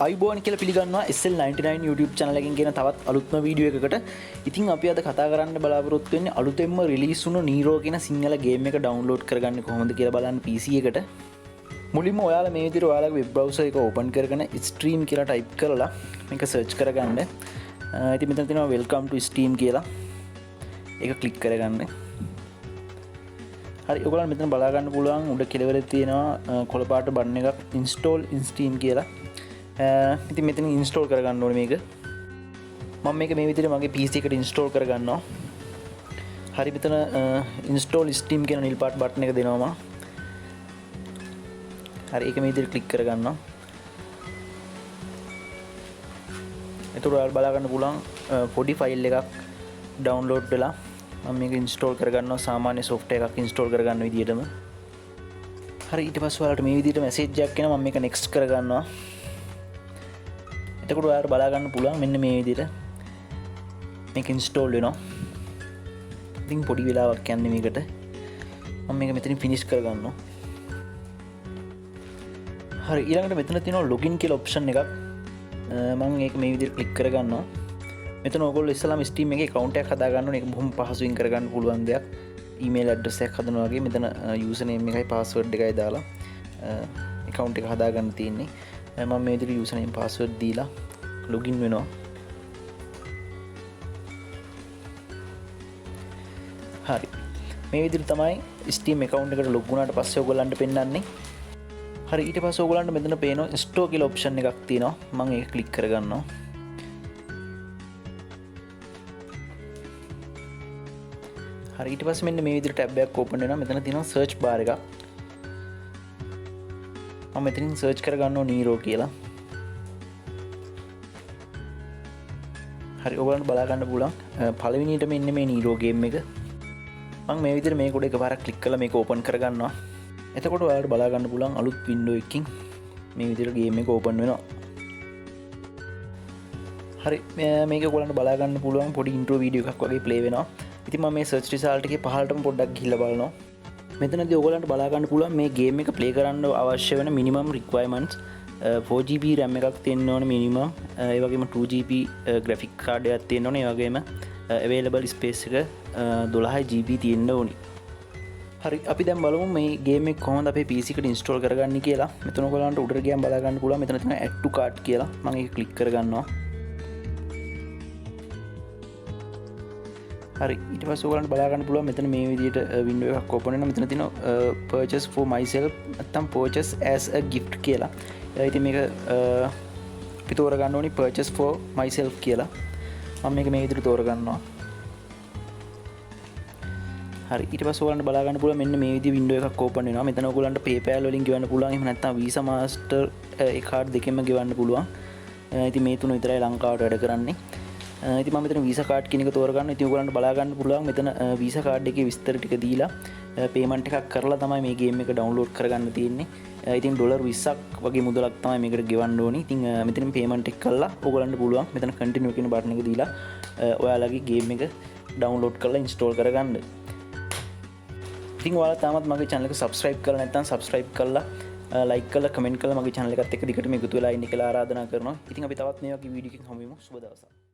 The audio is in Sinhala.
අයිබෝන් කියලා පිළිගන්නවා SL99 YouTube channel එකෙන් ගෙන තවත් අලුත්ම වීඩියෝ එකකට. ඉතින් අපි අද කතා කරන්න බලාපොරොත්තු වෙන්නේ අලුතෙන්ම රිලීස් වුණු NERO කියන සිංහල ගේම් එක ඩවුන්ලෝඩ් කරගන්න කොහොමද කියලා බලන්න PC එකට. මුලින්ම ඔයාලා මේ විදිහට ඔයාලගේ වෙබ් බ්‍රවුසර් එක ඕපන් කරගෙන stream කියලා ටයිප් කරලා මේක සර්ච් කරගන්න. ඉතින් මෙතන තියෙනවා welcome to stream කියලා. ඒක ක්ලික් කරගන්න. හරි ඔයගොල්ලන් මෙතන බලා ගන්න පුළුවන් උඩ කෙළවරේ තියෙනවා කොළ පාට බටන් එකක් install in steam කියලා. ඉතින් මෙතන ඉන්ස්ටෝල් කරගන්න ඕනේ මේක. මම මේක මේ විදිහට මගේ PC එකට ඉන්ස්ටෝල් කරගන්නවා. හරි මෙතන install steam කියන නිල් පාට බටන් එක දෙනවා මම. හරි ඒක මේ විදිහට ක්ලික් කරගන්නවා. එතකොට ඔයාලා බලා ගන්න පුළුවන් පොඩි ෆයිල් එකක් ඩවුන්ලෝඩ් වෙලා මම මේක ඉන්ස්ටෝල් කරගන්නවා සාමාන්‍ය software එකක් ඉන්ස්ටෝල් කරගන්න විදිහටම. හරි ඊට පස්සේ ඔයාලට මේ විදිහට මැසේජ් එකක් එනවා මම මේක next කරගන්නවා. එතකොට ඔයාලට බලා ගන්න පුළුවන් මෙන්න මේ විදිහට මේක ඉන්ස්ටෝල් වෙනවා. ඉතින් පොඩි වෙලාවක් යන්නේ මේකට. මම මේක මෙතනින් ෆිනිෂ් කරගන්නවා. හරි ඊළඟට මෙතන තියෙනවා login කියලා ඔප්ෂන් එකක්. මම ඒක මේ විදිහට ක්ලික් කරගන්නවා. මෙතන ඔයගොල්ලෝ ඉස්සලාම Steam එකේ account එකක් හදා ගන්න ඕනේ. ඒක බොහොම පහසුවෙන් කරගන්න පුළුවන් දෙයක්. email address එකක් හදනවා වගේ මෙතන username එකයි password එකයි දාලා account එක හදා ගන්න තියෙන්නේ. මම මේ විදිහට username password දීලා login වෙනවා. හරි මේ විදිහට තමයි Steam account එකට log වුණාට පස්සේ ඔයගොල්ලන්ට පෙන්නන්නේ. හරි ඊට පස්සේ ඔයගොල්ලන්ට මෙතන පේනවා store කියලා option එකක් තියෙනවා. මම ඒක ක්ලික් කරගන්නවා. හරි ඊට පස්සේ මෙන්න මේ විදිහට ටැබ් එකක් ඕපන් වෙනවා. මෙතන තියෙනවා search bar එකක්. මම මෙතනින් සර්ච් කරගන්නවා NERO කියලා. හරි ඔයගොල්ලන්ට බලා ගන්න පුළුවන් පළවෙනියටම ඉන්නේ මේ NERO ගේම් එක. මම මේ විදිහට මේක උඩ එකපාරක් ක්ලික් කරලා මේක ඕපන් කරගන්නවා. එතකොට ඔයාලට බලා ගන්න පුළුවන් අලුත් වින්ඩෝ එකකින් මේ විදිහට ගේම් එක ඕපන් වෙනවා. හරි මේක ඔයගොල්ලන්ට බලා ගන්න පුළුවන් පොඩි ඉන්ට්‍රෝ වීඩියෝ එකක් වගේ ප්ලේ වෙනවා. ඉතින් මම මේ සර්ච් රිසල්ට් එකේ පහළටම පොඩ්ඩක් ගිහිල්ලා බලනවා. මෙතනදී ඔයගොල්ලන්ට බලා ගන්න පුළුවන් මේ ගේම් එක ප්ලේ කරන්න අවශ්‍ය වෙන මිනිමම් රික්වයර්මන්ට්ස් 4GB RAM එකක් තියෙන්න ඕනේ මිනිමම්. ඒ වගේම 2GB graphic card එකක් තියෙන්න ඕනේ. ඒ වගේම available space එක 12GB තියෙන්න ඕනේ. හරි අපි දැන් බලමු මේ ගේම් එක කොහොමද අපේ PC එකට ඉන්ස්ටෝල් කරගන්නේ කියලා. මෙතන ඔයගොල්ලන්ට උඩට ගියන් බලා ගන්න පුළුවන් මෙතන තියෙන add to cart කියලා. මම ඒක ක්ලික් කරගන්නවා. හරි ඊට පස්සේ ඔයගලන්ට බලා ගන්න පුළුවන් මෙතන මේ විදිහට වින්ඩෝ එකක් ඕපන් වෙනවා. මෙතන තියෙනවා purchase for myself නැත්නම් purchase as a gift කියලා. ඉතින් මේක අපි තෝරගන්න ඕනි purchase for myself කියලා. මම මේක මේ විදිහට තෝරගන්නවා. හරි ඊට පස්සේ ඔයගලන්ට බලා ගන්න පුළුවන් මෙන්න මේ විදිහේ වින්ඩෝ එකක් ඕපන් වෙනවා. මෙතන ඔයගලන්ට PayPal වලින් ගෙවන්න පුළුවන්. එහෙම නැත්නම් Visa Master ඒ කාඩ් දෙකෙන්ම ගෙවන්න පුළුවන්. ඉතින් මේ තුන විතරයි ලංකාවට වැඩ කරන්නේ. ඉතින් මම මෙතන Visa card කියන එක තෝරගන්න. ඉතින් ඔයගලන්ට බලා ගන්න පුළුවන් මෙතන Visa card එකේ විස්තර ටික දීලා payment එකක් කරලා තමයි මේ game එක download කරගන්න තියෙන්නේ. ඉතින් $20ක් වගේ මුදලක් තමයි මේකට ගෙවන්න ඕනේ. ඉතින් මෙතනින් payment එක කළා ඔයගලන්ට පුළුවන් මෙතන continue කියන බටන් එක දීලා ඔයාලගේ game එක download කරලා install කරගන්න. ඉතින් ඔයාලා තාමත් මගේ channel එක subscribe කරලා නැත්නම් subscribe කරලා like කරලා comment කරලා මගේ channel එකත් එක්ක දිගටම එකතු වෙලා ඉන්න කියලා ආරාධනා කරනවා. ඉතින් අපි තවත් මේ වගේ වීඩියෝ එකකින් හමු වෙමු. සුබ දවසක්.